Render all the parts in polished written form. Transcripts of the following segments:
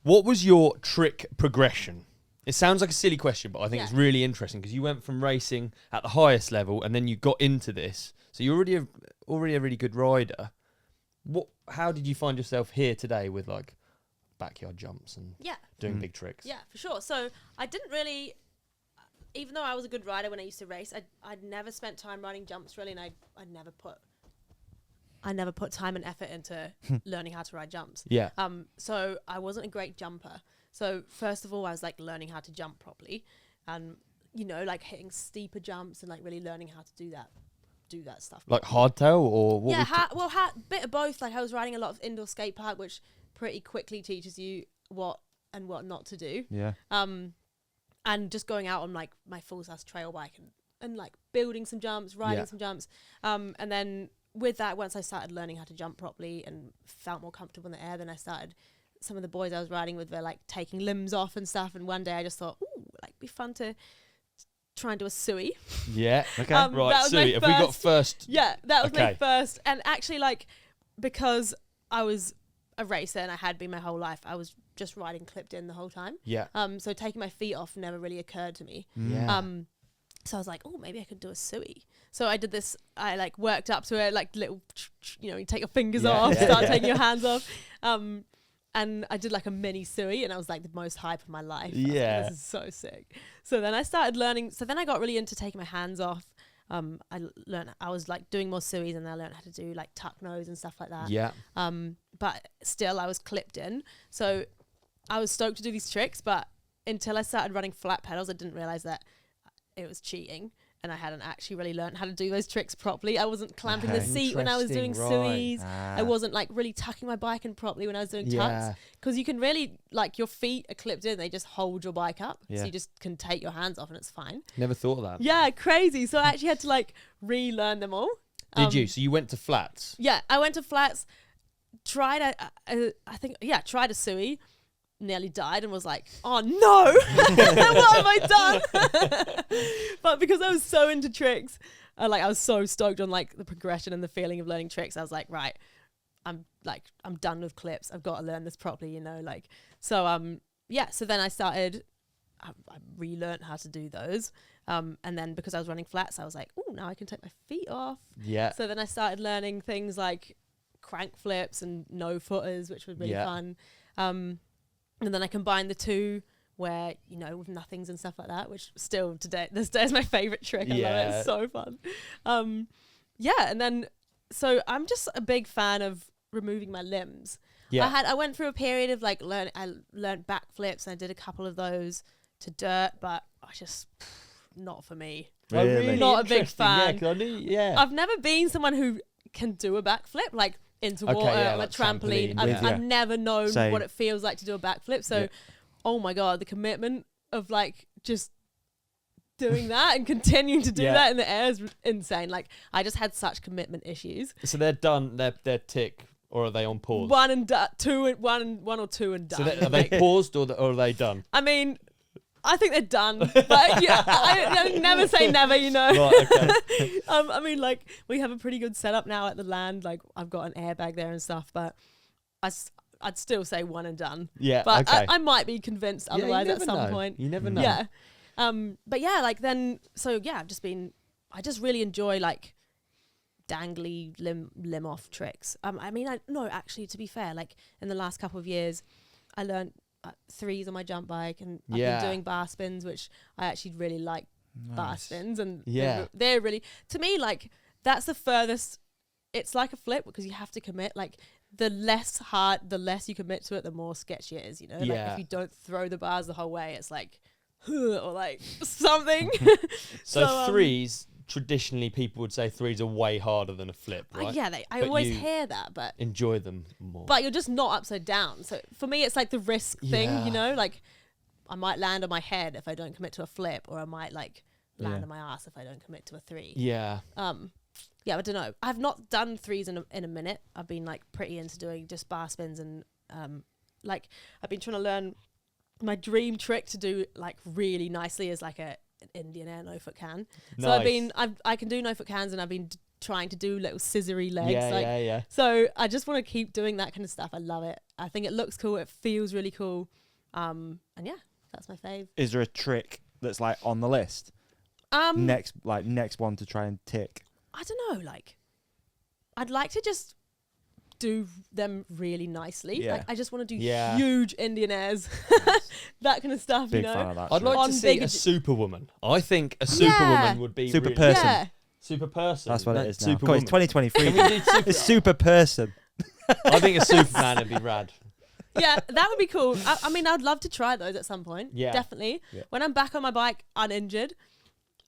What was your trick progression? It sounds like a silly question, but I think it's really interesting because you went from racing at the highest level and then you got into this. So you're already a really good rider. How did you find yourself here today with like backyard jumps and doing big tricks? Yeah, for sure. So I didn't really, even though I was a good rider when I used to race, I'd never spent time riding jumps really, and I never put time and effort into learning how to ride jumps. Yeah. So I wasn't a great jumper. So first of all, I was like learning how to jump properly, and like hitting steeper jumps and like really learning how to do that stuff. Like hardtail or what? Yeah, bit of both. Like I was riding a lot of indoor skate park, which pretty quickly teaches you what not to do. Yeah. And just going out on like my full size trail bike and like building some jumps, riding some jumps. And then with that, once I started learning how to jump properly and felt more comfortable in the air, then I started. Some of the boys I was riding with were like taking limbs off and stuff. And one day I just thought, ooh, like be fun to try and do a suey. Yeah. Okay. Right. Suey. Have we got first? Yeah, that was my first. And actually, like, because I was a racer and I had been my whole life, I was just riding clipped in the whole time. Yeah. So taking my feet off never really occurred to me. Yeah. So I was like, oh, maybe I could do a suey. So I did this. I like worked up to it, like little, you take your fingers off, start taking your hands off. And I did like a mini suey, and I was like the most hype of my life. Yeah. Like, this is so sick. So then I started learning. So then I got really into taking my hands off. I was like doing more sueys, and I learned how to do like tuck nose and stuff like that. Yeah. But still I was clipped in. So I was stoked to do these tricks, but until I started running flat pedals, I didn't realize that it was cheating. And I hadn't actually really learned how to do those tricks properly. I wasn't clamping the seat when I was doing sueys. I wasn't like really tucking my bike in properly when I was doing tucks. Because you can really, like, your feet are clipped in. They just hold your bike up. So you just can take your hands off and it's fine. Never thought of that. Yeah, crazy. So I actually had to like relearn them all. Did you? So you went to flats? Yeah, I went to flats. Tried a suey. Nearly died and was like, oh no, what have I done? But because I was so into tricks, I was so stoked on like the progression and the feeling of learning tricks. I was like, right, I'm done with clips. I've got to learn this properly, So so then I started. I relearned how to do those. And then because I was running flats, I was like, oh, now I can take my feet off. Yeah. So then I started learning things like crank flips and no footers, which was really fun. And then I combined the two where, with nothings and stuff like that, which still this day is my favorite trick. I love it. It's so fun. And then, so I'm just a big fan of removing my limbs. Yeah. I went through a period of like I learned backflips and I did a couple of those to dirt, but I just, not for me. Really? Not a big fan. Yeah. I've never been someone who can do a backflip, like, into water on a trampoline. I've never known what it feels like to do a backflip. So, oh my God, the commitment of like just doing that and continuing to do that in the air is insane. Like I just had such commitment issues. So they're done. They're tick, or are they on pause? One or two and done. So are they paused or are they done? I mean, I think they're done, but yeah, I never say never, Right, okay. I mean, like, we have a pretty good setup now at the land. Like, I've got an airbag there and stuff, but I'd still say one and done. Yeah, but okay. I might be convinced otherwise at some point. You never know. Yeah. But yeah, like then, so yeah, I just really enjoy like dangly limb off tricks. Actually, to be fair, like in the last couple of years, I learned threes on my jump bike, and I've been doing bar spins, which I actually really like. Bar spins, and they're really, to me, like that's the furthest. It's like a flip because you have to commit. Like the less you commit to it, the more sketchy it is. Like if you don't throw the bars the whole way, it's like or like something. So threes. Traditionally, people would say threes are way harder than a flip, right? I always hear that, but enjoy them more. But you're just not upside down. So for me, it's like the risk thing, like I might land on my head if I don't commit to a flip, or I might like land on my ass if I don't commit to a three. Yeah. I don't know. I've not done threes in a minute. I've been like pretty into doing just bar spins, and like I've been trying to learn. My dream trick to do like really nicely is like an Indian air no foot can. So I can do no foot cans, and I've been trying to do little scissory legs. Yeah. So I just want to keep doing that kind of stuff. I love it. I think it looks cool. It feels really cool. And yeah, that's my fave. Is there a trick that's like on the list? Next one to try and tick. I don't know. Like, I'd like to just do them really nicely. Yeah. Like, I just want to do huge Indian airs, that kind of stuff. Big you know, fan of that. I'd like On to see big a ad- superwoman. I think a superwoman would be Super really person. Yeah. Super person. That's what it is now. Come on, Superwoman. it's 2023. Can we do super? It's super person. I think a Superman would be rad. Yeah, that would be cool. I mean, I'd love to try those at some point. Yeah. Definitely. Yeah. When I'm back on my bike uninjured.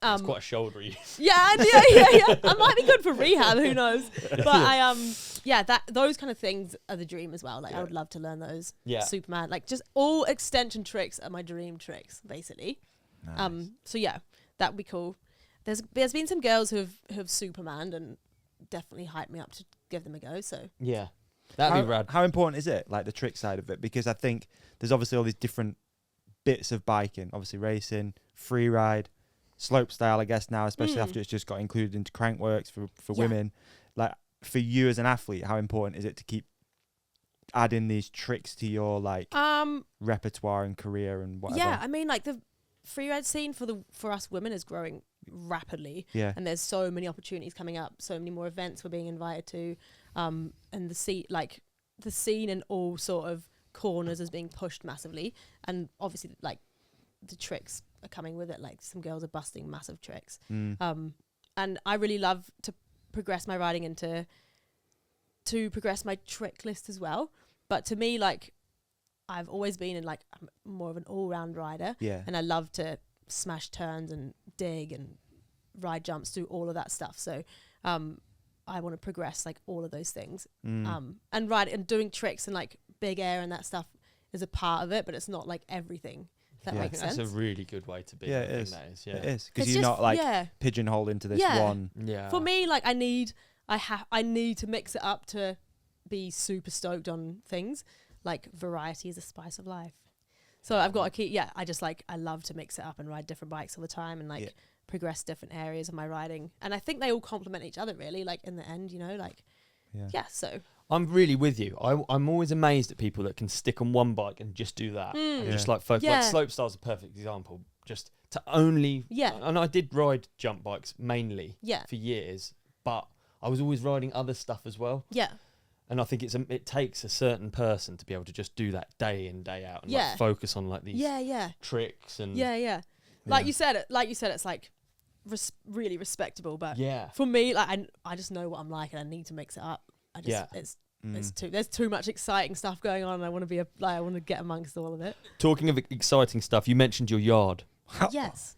It's quite a shoulder use. Yeah. I might be good for rehab. Who knows? But those kind of things are the dream as well. Like, I would love to learn those. Yeah. Superman, like, just all extension tricks are my dream tricks, basically. Nice. So yeah, that would be cool. There's been some girls who've Supermaned and definitely hyped me up to give them a go. So Yeah. That'd be rad. How important is it, like the trick side of it? Because I think there's obviously all these different bits of biking. Obviously racing, free ride, slopestyle, I guess now, especially after it's just got included into Crankworks for women. Like, for you as an athlete, how important is it to keep adding these tricks to your like repertoire and career and whatever? Yeah, I mean, like, the freeride scene for us women is growing rapidly. Yeah. And there's so many opportunities coming up, so many more events we're being invited to, and the scene in all sort of corners is being pushed massively, and obviously like the tricks are coming with it. Like, some girls are busting massive tricks. And I really love to progress my riding and to progress my trick list as well. But to me, like, I've always been I'm more of an all-round rider. Yeah. And I love to smash turns and dig and ride jumps, do all of that stuff. So I want to progress like all of those things. And ride and doing tricks and like big air and that stuff is a part of it, but it's not like everything. If that makes sense. That's a really good way to be. Yeah, I it think is. That is. It Yeah. is. Because It's you're just- not like yeah. pigeonholed into this Yeah. one. Yeah. For me, like, I need to mix it up to be super stoked on things. Like, variety is a spice of life. So I've got to keep, I love to mix it up and ride different bikes all the time and like progress different areas of my riding. And I think they all complement each other really, like, in the end, you know, like, so. I'm really with you. I'm always amazed at people that can stick on one bike and just do that. And just like focus. Yeah. Like Slopestyle's a perfect example. Just to only... Yeah. And I did ride jump bikes mainly for years, but I was always riding other stuff as well. Yeah. And I think it takes a certain person to be able to just do that day in, day out and like focus on like these tricks and... Like you said, it's like really respectable, but for me, like, I just know what I'm like and I need to mix it up. There's too much exciting stuff going on and I want to get amongst all of it. Talking of exciting stuff, you mentioned your yard. Yes.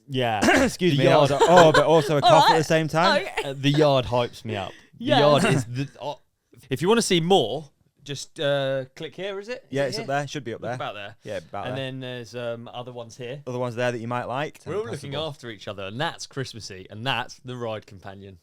Yeah. Excuse me. Yard. But also a cough at the same time. Okay. The yard hypes me up. Yeah. The yard is the... if you want to see more, just click here, is it? Yeah, it's up there. Should be up Look there. about there. Yeah, about And there. then there's other ones here. Other ones there that you might like. We're all looking after each other, and that's Christmassy, and that's the ride companion.